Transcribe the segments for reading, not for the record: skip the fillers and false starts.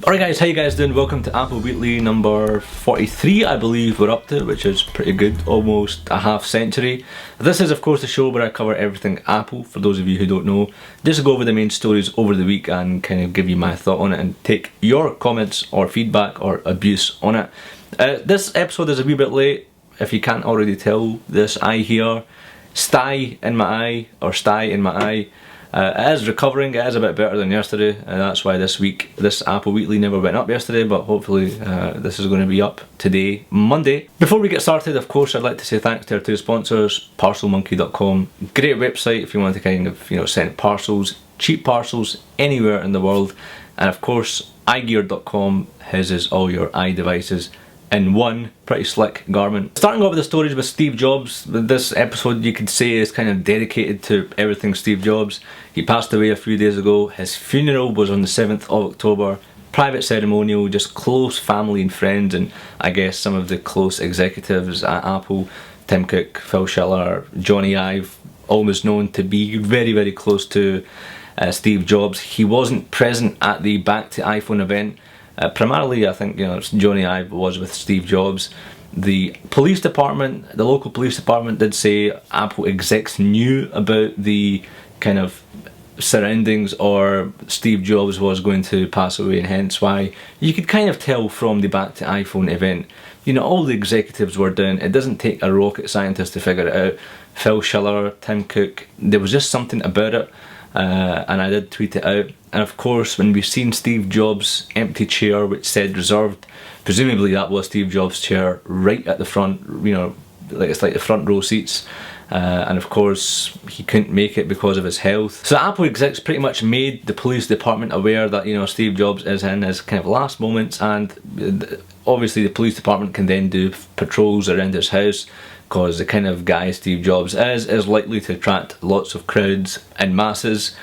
Alright guys, how you guys doing? Welcome to Apple Weekly number 43 I believe we're up to, which is pretty good, almost a half century. This is of course the show where I cover everything Apple, for those of you who don't know. Just go over the main stories over the week and kind of give you my thought on it and take your comments or feedback or abuse on it. This episode is a wee bit late, if you can't already tell. This eye here, sty in my eye, or sty in my eye. It is recovering, it is a bit better than yesterday, and that's why this Apple Weekly never went up yesterday, but hopefully this is going to be up today, Monday. Before we get started, of course, I'd like to say thanks to our two sponsors, parcelmonkey.com. Great website if you want to kind of, send parcels, cheap parcels anywhere in the world. And of course, iGear.com houses all your iDevices in one pretty slick garment. Starting off with the stories with Steve Jobs, this episode you could say is kind of dedicated to everything Steve Jobs. He passed away a few days ago. His funeral was on the 7th of October. Private ceremonial, just close family and friends, and I guess some of the close executives at Apple, Tim Cook, Phil Schiller, Johnny Ive, always known to be very, very close to Steve Jobs. He wasn't present at the Back to iPhone event. Primarily, I think, Johnny Ive was with Steve Jobs. The police department, the local police department did say Apple execs knew about the kind of surroundings, or Steve Jobs was going to pass away, and hence why you could kind of tell from the Back to iPhone event, all the executives were down. It doesn't take a rocket scientist to figure it out. Phil Schiller, Tim Cook, there was just something about it. And I did tweet it out. And of course, when we've seen Steve Jobs' empty chair which said reserved, presumably that was Steve Jobs' chair right at the front, it's like the front row seats. And of course he couldn't make it because of his health. So Apple execs pretty much made the police department aware that Steve Jobs is in his kind of last moments, and obviously the police department can then do patrols around his house, because the kind of guy Steve Jobs is likely to attract lots of crowds and masses.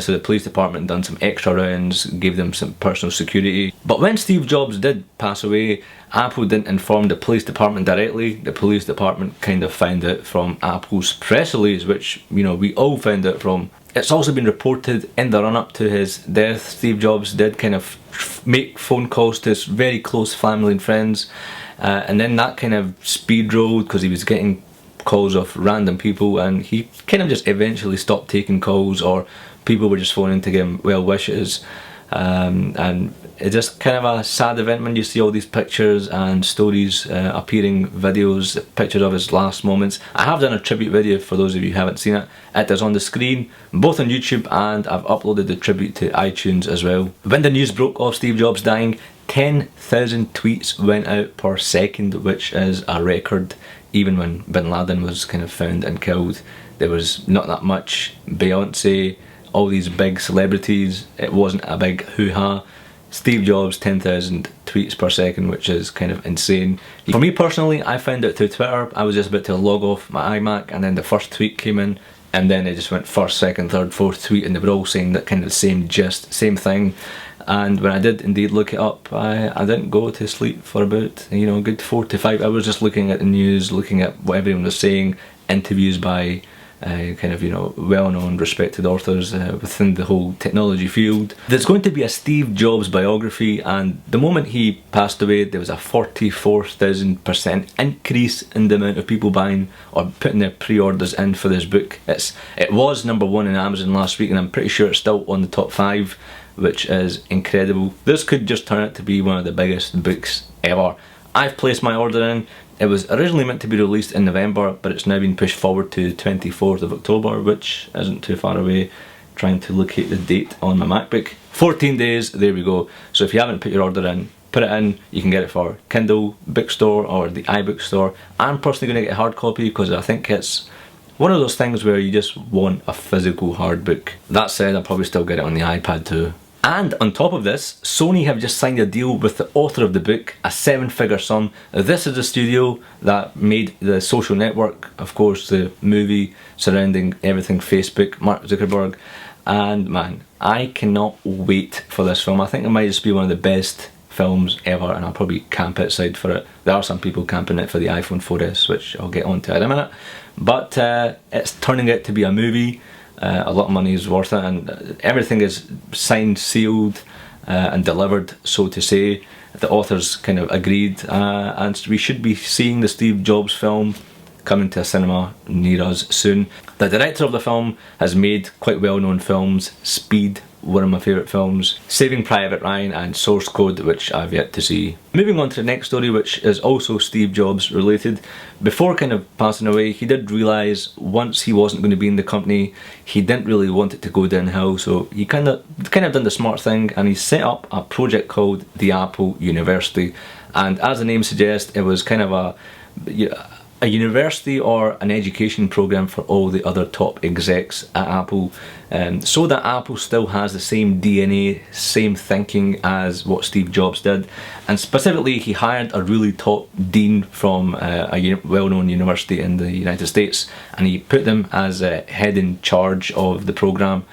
So the police department done some extra rounds, gave them some personal security. But when Steve Jobs did pass away, Apple didn't inform the police department directly. The police department kind of found out from Apple's press release, which we all found out from. It's also been reported in the run-up to his death, Steve Jobs did kind of make phone calls to his very close family and friends. And then that kind of speed rolled because he was getting calls of random people, and he kind of just eventually stopped taking calls, or people were just phoning to give him well wishes. And it's just kind of a sad event when you see all these pictures and stories appearing, videos, pictures of his last moments. I have done a tribute video for those of you who haven't seen it. It is on the screen, both on YouTube, and I've uploaded the tribute to iTunes as well. When the news broke of Steve Jobs dying, 10,000 tweets went out per second, which is a record. Even when Bin Laden was kind of found and killed, there was not that much. Beyonce, all these big celebrities, it wasn't a big hoo-ha. Steve Jobs, 10,000 tweets per second, which is kind of insane. For me personally, I found out through Twitter. I was just about to log off my iMac, and then the first tweet came in, and then it just went first, second, third, fourth tweet, and they were all saying that kind of the same gist, same thing. And when I did indeed look it up, I didn't go to sleep for about a good 4 to 5 hours, just looking at the news, looking at what everyone was saying, interviews by well-known, respected authors within the whole technology field. There's going to be a Steve Jobs biography, and the moment he passed away, there was a 44,000% increase in the amount of people buying or putting their pre-orders in for this book. It was #1 in Amazon last week, and I'm pretty sure it's still on the top 5, which is incredible. This could just turn out to be one of the biggest books ever. I've placed my order in. It was originally meant to be released in November, but it's now been pushed forward to 24th of October, which isn't too far away. Trying to locate the date on my MacBook. 14 days, there we go. So if you haven't put your order in, put it in. You can get it for Kindle bookstore or the iBook store. I'm personally going to get a hard copy because I think it's one of those things where you just want a physical hard book. That said, I'll probably still get it on the iPad too. And on top of this, Sony have just signed a deal with the author of the book, a 7-figure sum. This is the studio that made The Social Network, of course the movie surrounding everything Facebook, Mark Zuckerberg. And man, I cannot wait for this film. I think it might just be one of the best films ever, and I'll probably camp outside for it. There are some people camping it for the iPhone 4S, which I'll get onto in a minute. But it's turning out to be a movie. A lot of money is worth it, and everything is signed, sealed, and delivered, so to say. The authors kind of agreed, and we should be seeing the Steve Jobs film coming to a cinema near us soon. The director of the film has made quite well-known films: Speed, one of my favourite films, Saving Private Ryan, and Source Code, which I've yet to see. Moving on to the next story, which is also Steve Jobs related. Before kind of passing away, he did realise once he wasn't going to be in the company, he didn't really want it to go downhill, so he kind of done the smart thing, and he set up a project called the Apple University. And as the name suggests, it was kind of a university or an education program for all the other top execs at Apple, so that Apple still has the same DNA, same thinking as what Steve Jobs did. And specifically, he hired a really top dean from a well-known university in the United States, and he put them as head in charge of the program.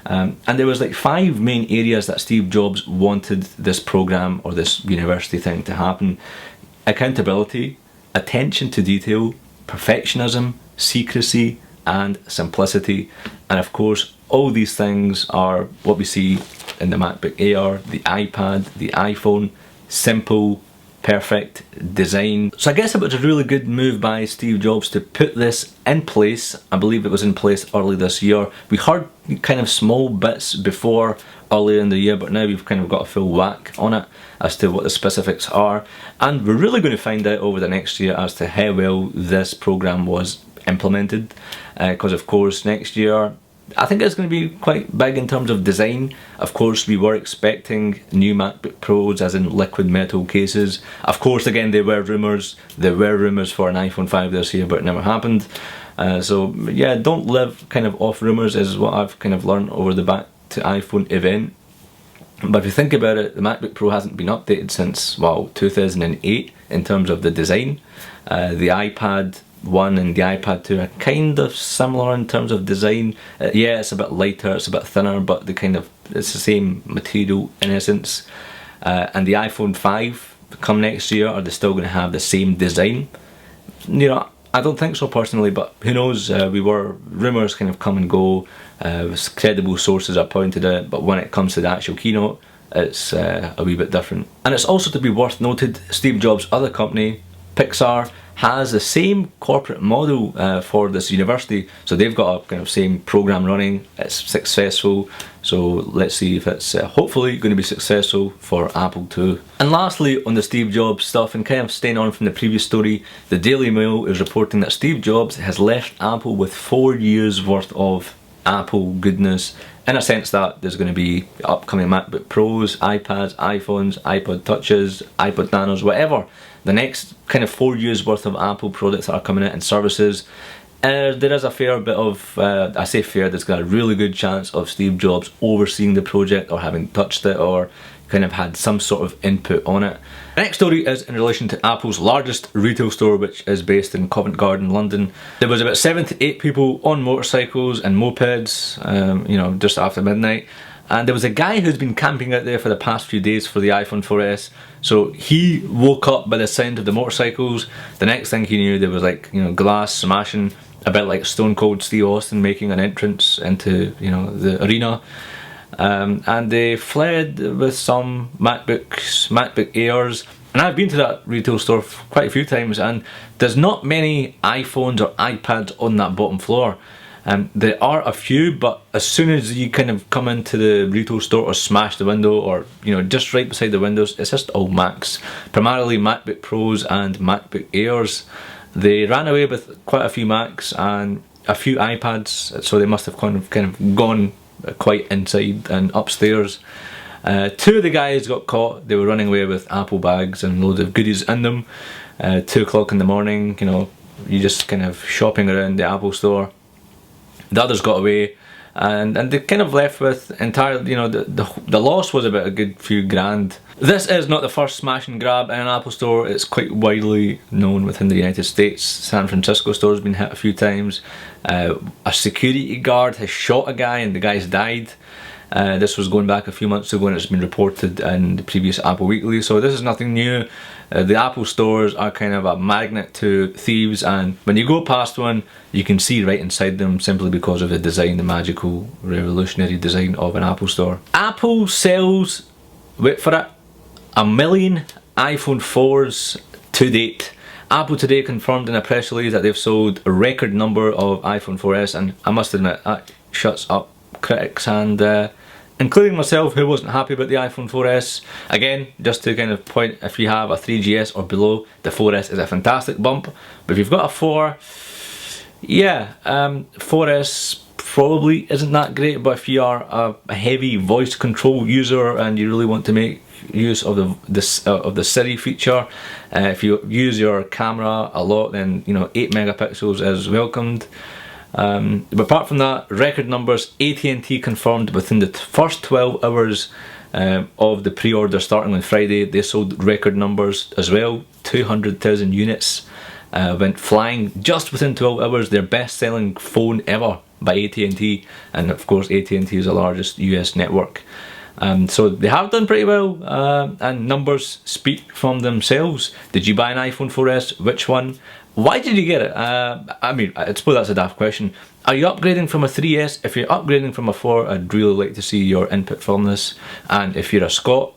And there was like 5 main areas that Steve Jobs wanted this program or this university thing to happen: accountability, attention to detail, perfectionism, secrecy, and simplicity. And of course, all these things are what we see in the MacBook Air, the iPad, the iPhone: simple, perfect design. So I guess it was a really good move by Steve Jobs to put this in place. I believe it was in place early this year. We heard kind of small bits before earlier in the year, but now we've kind of got a full whack on it as to what the specifics are, and we're really going to find out over the next year as to how well this program was implemented, because of course next year I think it's going to be quite big in terms of design. Of course, we were expecting new MacBook Pros, as in liquid metal cases. Of course, again, there were rumours for an iPhone 5 this year, but it never happened. So yeah, don't live kind of off rumours is what I've kind of learned over the Back to iPhone event. But if you think about it, the MacBook Pro hasn't been updated since, well, 2008 in terms of the design. The iPad 1 and the iPad 2 are kind of similar in terms of design. Yeah, it's a bit lighter, it's a bit thinner, but it's the same material in essence. And the iPhone 5 come next year, are they still going to have the same design? You know, I don't think so personally, but who knows? Rumours kind of come and go. Credible sources are pointed out, but when it comes to the actual keynote, it's a wee bit different. And it's also to be worth noted, Steve Jobs' other company, Pixar, has the same corporate model for this university. So they've got a kind of same program running. It's successful, so let's see if it's hopefully going to be successful for Apple too. And lastly, on the Steve Jobs stuff, and kind of staying on from the previous story, the Daily Mail is reporting that Steve Jobs has left Apple with 4 years worth of Apple goodness, in a sense that there's going to be upcoming MacBook Pros, iPads, iPhones, iPod Touches, iPod Nanos, whatever. The next kind of 4 years worth of Apple products that are coming out and services. There is a fair bit of, I say fair, there's got a really good chance of Steve Jobs overseeing the project or having touched it or kind of had some sort of input on it. The next story is in relation to Apple's largest retail store, which is based in Covent Garden, London. There was about 7 to 8 people on motorcycles and mopeds, you know, just after midnight. And there was a guy who's been camping out there for the past few days for the iPhone 4S. So he woke up by the sound of the motorcycles. The next thing he knew, there was like, you know, glass smashing, a bit like Stone Cold Steve Austin making an entrance into, you know, the arena. And they fled with some MacBook Airs. And I've been to that retail store quite a few times, and there's not many iPhones or iPads on that bottom floor. There are a few, but as soon as you kind of come into the retail store or smash the window, or you know, just right beside the windows, it's just all Macs. Primarily MacBook Pros and MacBook Airs. They ran away with quite a few Macs and a few iPads, so they must have kind of gone quite inside and upstairs. 2 of the guys got caught. They were running away with Apple bags and loads of goodies in them. 2 o'clock in the morning, you know, you're just kind of shopping around the Apple store. The others got away, and they kind of left with entirely, you know, the loss was about a good few grand. This is not the first smash and grab in an Apple store. It's quite widely known within the United States. San Francisco store has been hit a few times. A security guard has shot a guy and the guy's died. This was going back a few months ago, and it's been reported in the previous Apple Weekly, so this is nothing new. The Apple stores are kind of a magnet to thieves, and when you go past one, you can see right inside them simply because of the design, the magical, revolutionary design of an Apple store. Apple sells wait for it, 1 million iPhone 4s to date. Apple today confirmed in a press release that they've sold a record number of iPhone 4S, and I must admit that shuts up critics and including myself, who wasn't happy about the iPhone 4S. Again, just to kind of point, if you have a 3GS or below, the 4S is a fantastic bump. But if you've got a 4, yeah, 4S probably isn't that great. But if you are a heavy voice control user and you really want to make use of the Siri feature, if you use your camera a lot, then 8 megapixels is welcomed. But apart from that, record numbers. AT&T confirmed within the first 12 hours of the pre-order starting on Friday, they sold record numbers as well. 200,000 units went flying just within 12 hours. Their best-selling phone ever by AT&T, and of course AT&T is the largest US network. So they have done pretty well, and numbers speak from themselves. Did you buy an iPhone 4S? Which one? Why did you get it? I mean, I suppose that's a daft question. Are you upgrading from a 3S? If you're upgrading from a 4, I'd really like to see your input from this. And if you're a Scot,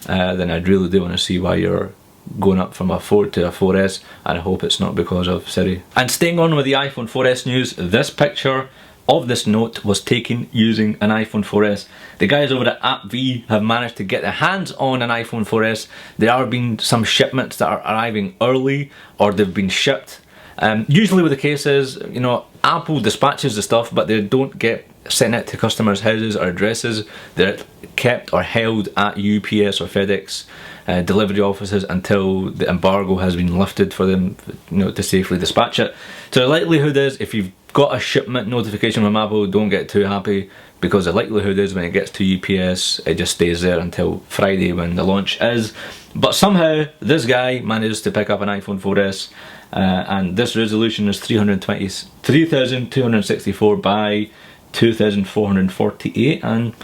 then I'd really do want to see why you're going up from a 4 to a 4S, and I hope it's not because of Siri. And staying on with the iPhone 4S news, this picture of this note was taken using an iPhone 4S. The guys over at AppV have managed to get their hands on an iPhone 4S. There have been some shipments that are arriving early, or they've been shipped. Usually what the case is, Apple dispatches the stuff, but they don't get sent it to customers' houses or addresses. They're kept or held at UPS or FedEx delivery offices until the embargo has been lifted for them, to safely dispatch it. So the likelihood is, if you've got a shipment notification from Apple, don't get too happy, because the likelihood is when it gets to UPS, it just stays there until Friday when the launch is. But somehow this guy managed to pick up an iPhone 4S, and this resolution is 3264 by 2448, and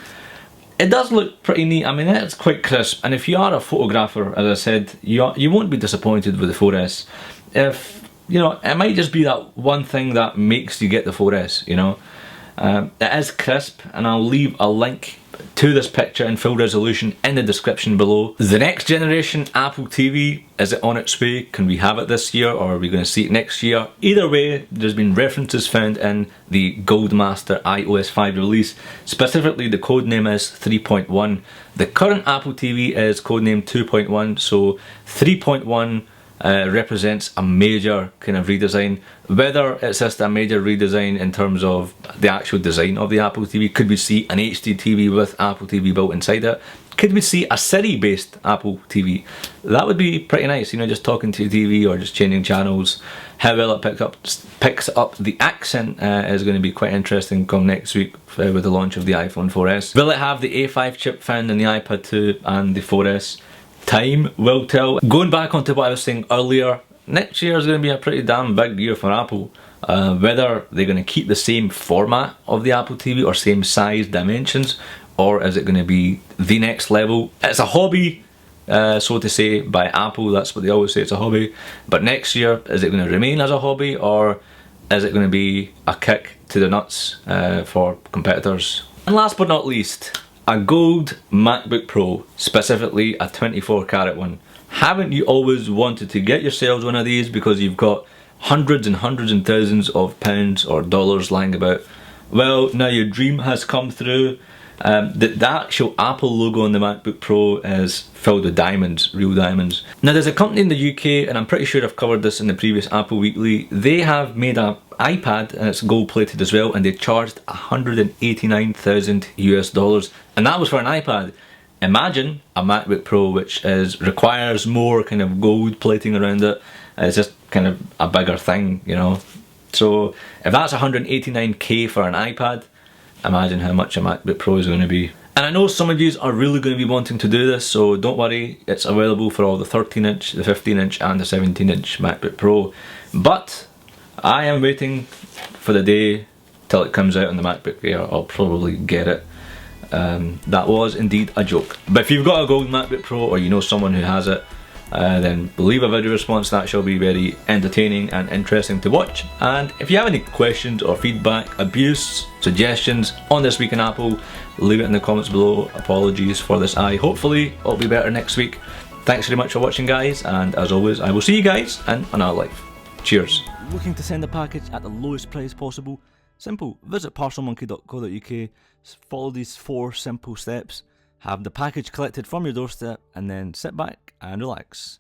it does look pretty neat. I mean, it's quite crisp, and if you are a photographer, as I said, you won't be disappointed with the 4S. If it might just be that one thing that makes you get the 4S, It is crisp, and I'll leave a link to this picture in full resolution in the description below. The next generation Apple TV, is it on its way? Can we have it this year, or are we going to see it next year? Either way, there's been references found in the Goldmaster iOS 5 release. Specifically, the codename is 3.1. The current Apple TV is codename 2.1, so 3.1 represents a major kind of redesign. Whether it's just a major redesign in terms of the actual design of the Apple TV, could we see an HD TV with Apple TV built inside it? Could we see a Siri based Apple TV? That would be pretty nice, just talking to your TV or just changing channels. How well it picks up the accent is going to be quite interesting come next week with the launch of the iPhone 4S. Will it have the A5 chip found in the iPad 2 and the 4S? Time will tell. Going back onto what I was saying earlier, next year is going to be a pretty damn big year for Apple. Whether they're going to keep the same format of the Apple TV or same size, dimensions, or is it going to be the next level? It's a hobby, so to say, by Apple. That's what they always say, it's a hobby. But next year, is it going to remain as a hobby, or is it going to be a kick to the nuts for competitors? And last but not least, a gold MacBook Pro, specifically a 24 karat one. Haven't you always wanted to get yourselves one of these because you've got hundreds and thousands of pounds or dollars lying about? Well, now your dream has come through. The actual Apple logo on the MacBook Pro is filled with diamonds, real diamonds. Now there's a company in the UK, and I'm pretty sure I've covered this in the previous Apple Weekly. They have made an iPad, and it's gold plated as well, and they charged 189,000 US dollars, and that was for an iPad. Imagine a MacBook Pro, which requires more kind of gold plating around it. It's just kind of a bigger thing, So if that's 189k for an iPad, imagine how much a MacBook Pro is going to be. And I know some of you are really going to be wanting to do this, so don't worry, it's available for all the 13-inch, the 15-inch and the 17-inch MacBook Pro. But I am waiting for the day till it comes out on the MacBook Air. I'll probably get it. That was indeed a joke. But if you've got a gold MacBook Pro, or you know someone who has it, then leave a video response. That shall be very entertaining and interesting to watch. And if you have any questions or feedback, abuse, suggestions on This Week in Apple, leave it in the comments below. Apologies for this eye. Hopefully it'll be better next week. Thanks very much for watching, guys, and as always, I will see you guys in another live. Cheers. Looking to send a package at the lowest price possible? Simple. Visit parcelmonkey.co.uk, follow these 4 simple steps, have the package collected from your doorstep, and then sit back and relax.